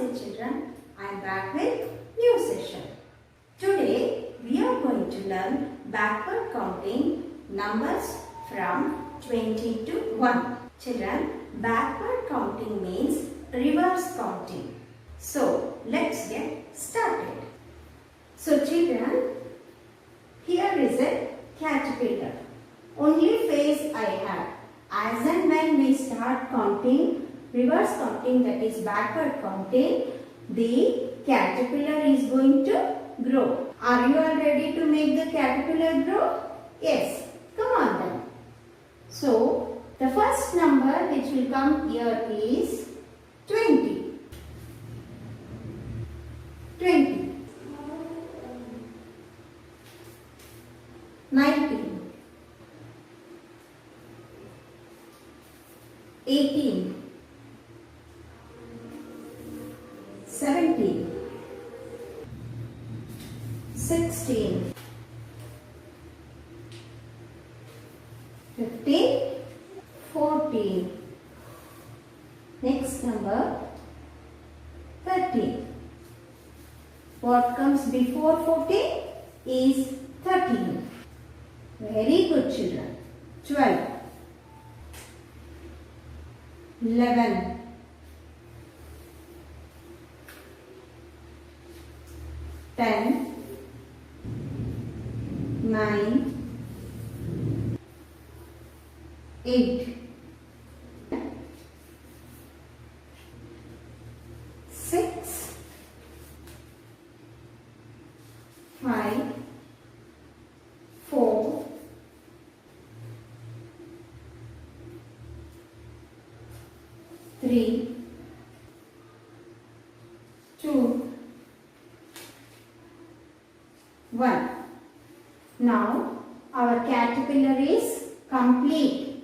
Namaste children, I am back with new session. Today we are going to learn backward counting numbers from 20 to 1. Children, backward counting means reverse counting. So let's get started. So children, here is a caterpillar. Only face I have. As and when we start counting, reverse counting, that is backward counting, the caterpillar is going to grow. Are you all ready to make the caterpillar grow? Yes. Come on then. So, the first number which will come here is 20. 20. 19. 18. 17. 16. 15. 14. Next number 13. What comes before 14 is 13. Very good children. 12. 11. 10. 9. 8. 6. 5. 4. 3. 2. 1. Now our caterpillar is complete.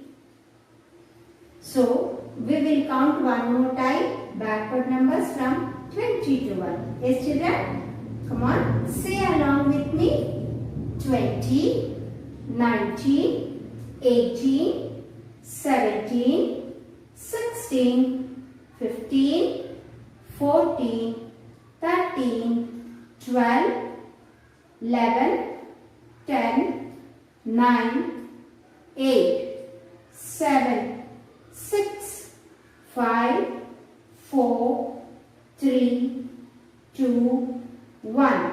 So we will count one more time backward numbers from 20 to 1. Yes children? Come on, say along with me. 20, 19, 18, 17, 16, 15, 14, 13, 12, 11, 10, 9, 8, 7, 6, 5, 4, 3, 2, 1.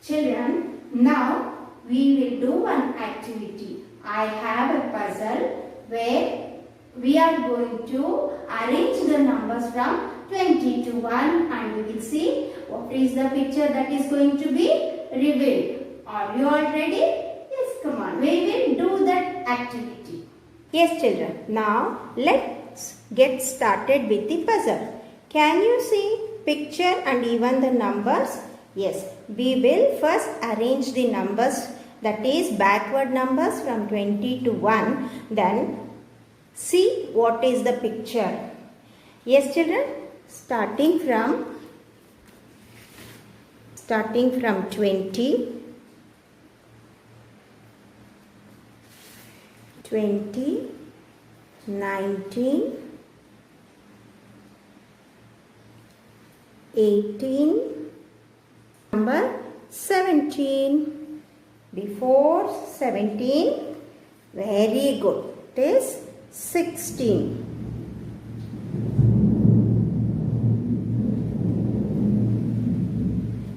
Children, now we will do one activity. I have a puzzle where we are going to arrange the numbers from 20 to 1 and we will see what is the picture that is going to be revealed. Are you all ready? Yes, come on. We will do that activity. Yes, children. Now, let's get started with the puzzle. Can you see picture and even the numbers? Yes. We will first arrange the numbers, that is backward numbers from 20 to 1. Then see what is the picture. Yes, children. Starting from 20, 20, 19, 18, number 17, before 17, very good, it is 16.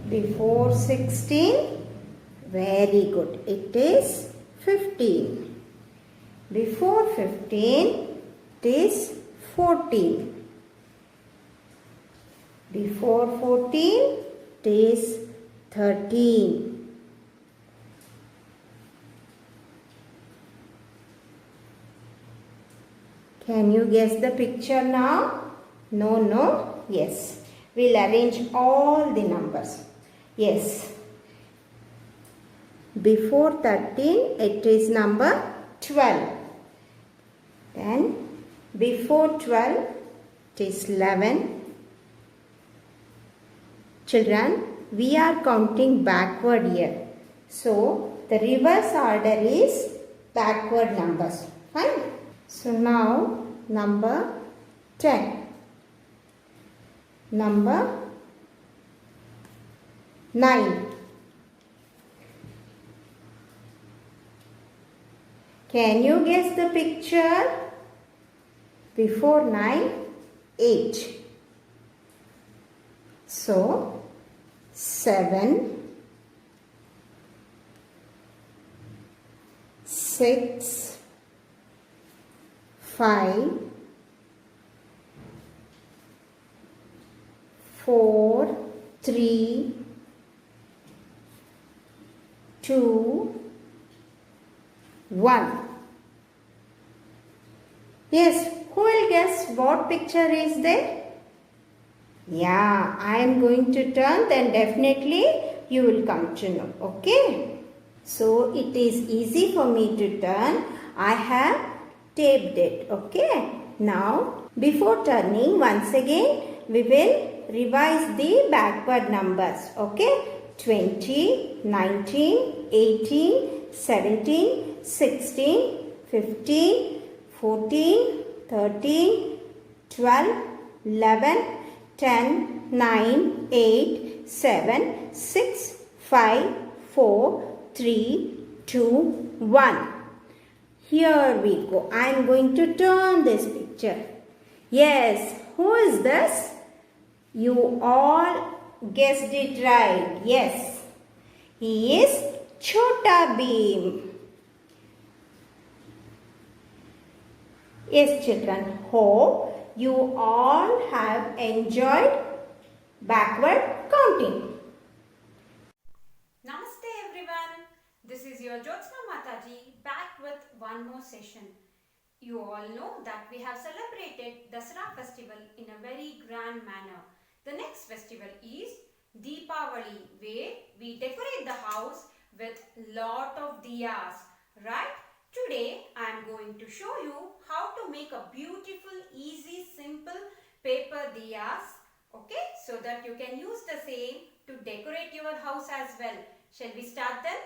Before 16, very good, it is 15. Before 15, it is 14. Before 14, it is 13. Can you guess the picture now? No, yes. We'll arrange all the numbers. Yes. Before 13, it is number 12. Then before 12, it is 11. Children, we are counting backward here. So, the reverse order is backward numbers. Fine. So, now number 10. number 9. Can you guess the picture? Before 9, 8. So, 7, 6, 5, 4, 3, 2, 1. Yes, who will guess what picture is there? Yeah, I am going to turn, then definitely you will come to know. Okay. So it is easy for me to turn. I have taped it. Okay. Now before turning, once again we will revise the backward numbers. Okay. 20, 19, 18, 17, 16, 15, 14, 13, 12, 11, 10, 9, 8, 7, 6, 5, 4, 3, 2, 1. Here we go. I am going to turn this picture. Yes, who is this? You all guessed it right. Yes, he is Chhota Bheem. Yes, children, hope you all have enjoyed backward counting. Namaste everyone. This is your Jyotsna Mataji back with one more session. You all know that we have celebrated Dasara festival in a very grand manner. The next festival is Deepavali, where we decorate the house with lot of diyas, right? Today I am going to show you how to make a beautiful, easy, simple paper diyas, okay? So that you can use the same to decorate your house as well. Shall we start then?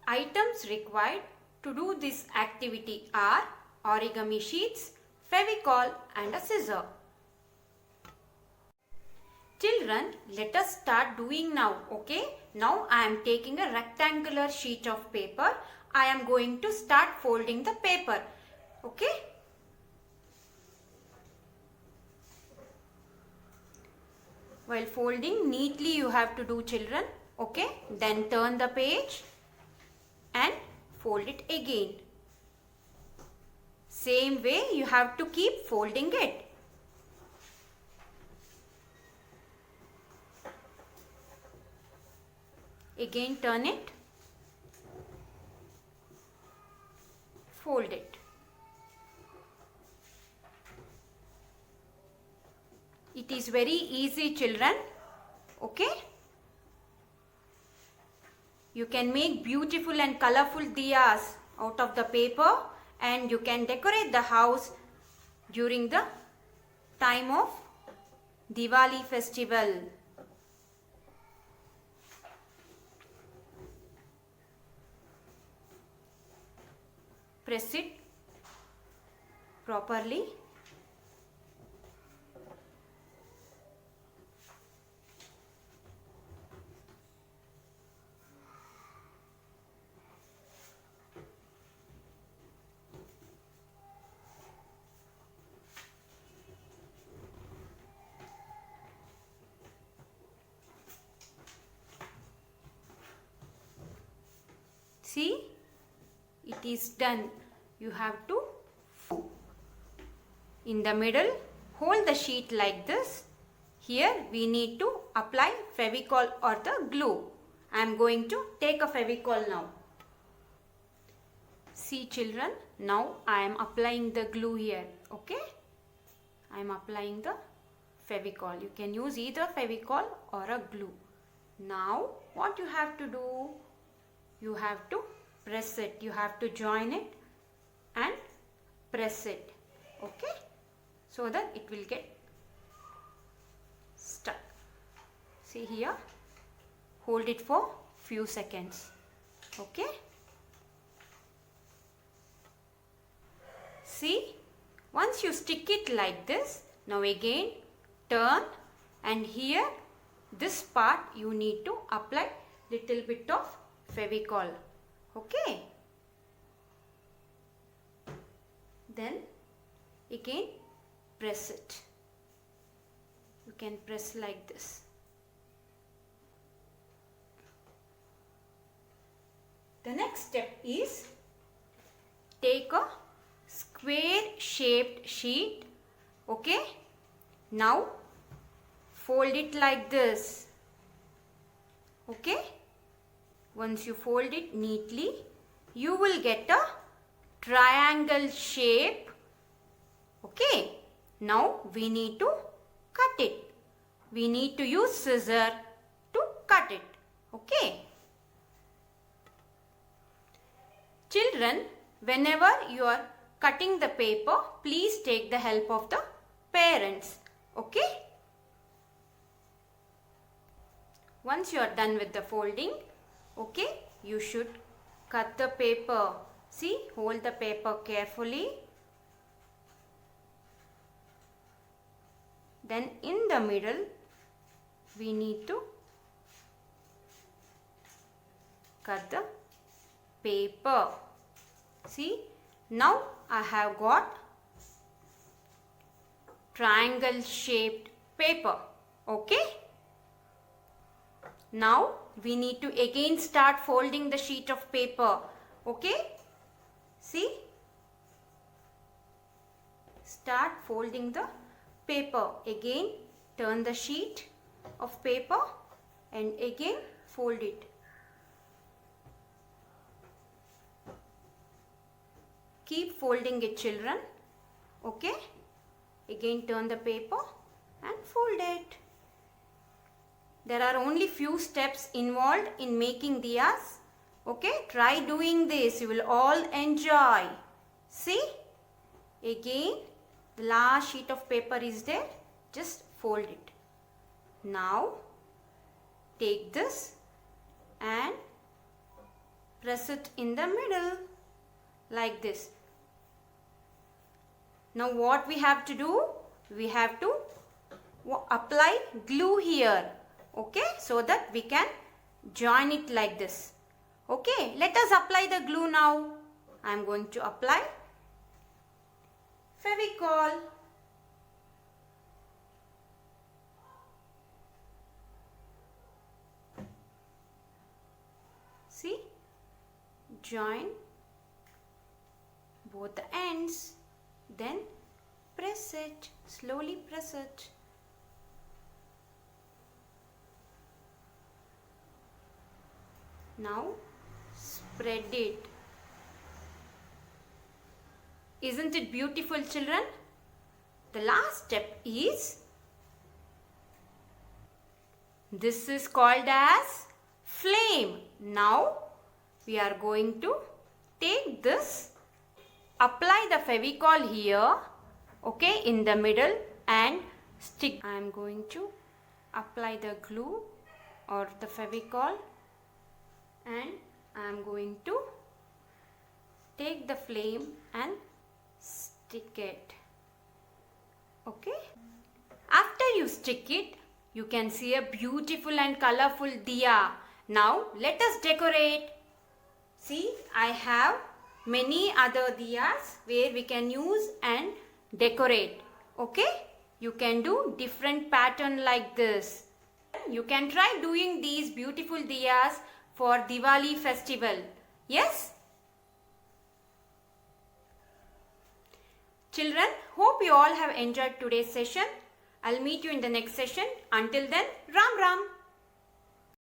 Items required to do this activity are origami sheets, Fevicol and a scissor. Children, let us start doing now, okay? Now I am taking a rectangular sheet of paper. I am going to start folding the paper, okay? While folding, neatly you have to do, children, okay? Then turn the page and fold it again. Same way you have to keep folding it. Again turn it, fold it. It is very easy, children, okay? You can make beautiful and colorful diyas out of the paper and you can decorate the house during the time of Diwali festival. Press it properly. See, it is done. You have to in the middle hold the sheet like this. Here we need to apply Fevicol or the glue. I am going to take a Fevicol now. See children, now I am applying the glue here, okay? I am applying the Fevicol. You can use either Fevicol or a glue. Now what you have to do? You have to press it. You have to join it and press it, okay? So that it will get stuck. See here, hold it for few seconds, okay? See, once you stick it like this, Now again turn, and here this part you need to apply little bit of Fevicol. Okay. Then again press it. You can press like this. The next step is take a square shaped sheet. Okay. Now fold it like this. Okay. Once you fold it neatly, you will get a triangle shape. Okay. Now we need to cut it. We need to use scissor to cut it. Okay. Children, whenever you are cutting the paper, please take the help of the parents. Okay. Once you are done with the folding, okay, you should cut the paper. See, hold the paper carefully. Then in the middle, we need to cut the paper. See, now I have got triangle shaped paper. Okay. Now we need to again start folding the sheet of paper. Okay. See, start folding the paper. Again turn the sheet of paper and again fold it. Keep folding it, children. Okay. Again turn the paper and fold it. There are only few steps involved in making diyas. Okay. Try doing this. You will all enjoy. See. Again the last sheet of paper is there. Just fold it. Now take this and press it in the middle like this. Now what we have to do? We have to apply glue here. Okay, so that we can join it like this. Okay, let us apply the glue now. I am going to apply Fevicol. See, join both the ends, then press it, slowly press it. Now spread it. Isn't it beautiful, children? The last step is, this is called as flame. Now we are going to take this, apply the Fevicol here, okay, in the middle and stick. I am going to apply the glue or the Fevicol and I am going to take the flame and stick it. Okay. After you stick it, you can see a beautiful and colorful diya. Now let us decorate. See, I have many other diyas where we can use and decorate. Okay. You can do different pattern like this. You can try doing these beautiful diyas for Diwali festival. Yes? Children, hope you all have enjoyed today's session. I'll meet you in the next session. Until then, Ram Ram.